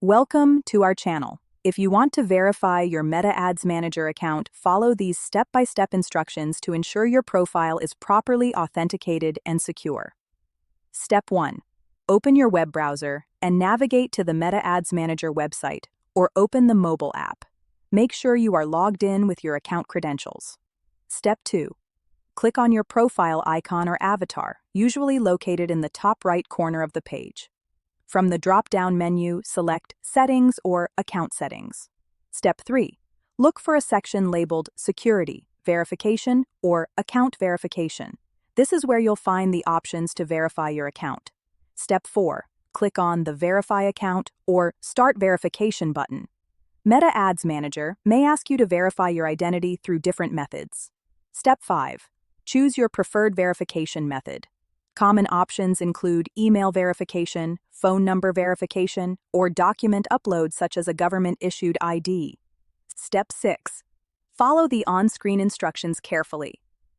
Welcome to our channel. If you want to verify your Meta Ads Manager account, follow these step-by-step instructions to ensure your profile is properly authenticated and secure. Step 1. Open your web browser and navigate to the Meta Ads Manager website or open the mobile app. Make sure you are logged in with your account credentials. Step 2. Click on your profile icon or avatar, usually located in the top right corner of the page. From the drop-down menu, select Settings or Account Settings. Step 3. Look for a section labeled Security, Verification, or Account Verification. This is where you'll find the options to verify your account. Step 4. Click on the Verify Account or Start Verification button. Meta Ads Manager may ask you to verify your identity through different methods. Step 5. Choose your preferred verification method. Common options include email verification, phone number verification, or document upload such as a government-issued ID. Step 6. Follow the on-screen instructions carefully.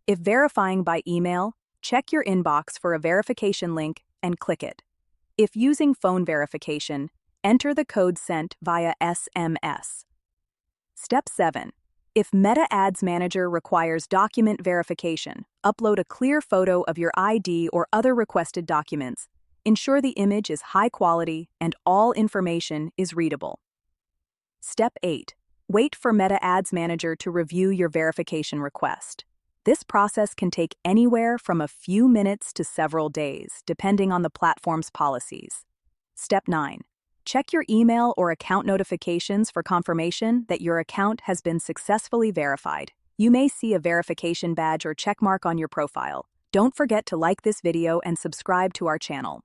If verifying by email, check your inbox for a verification link and click it. If using phone verification, enter the code sent via SMS. Step 7. If Meta Ads Manager requires document verification, upload a clear photo of your ID or other requested documents. Ensure the image is high quality and all information is readable. Step 8. Wait for Meta Ads Manager to review your verification request. This process can take anywhere from a few minutes to several days, depending on the platform's policies. Step 9. Check your email or account notifications for confirmation that your account has been successfully verified. You may see a verification badge or checkmark on your profile. Don't forget to like this video and subscribe to our channel.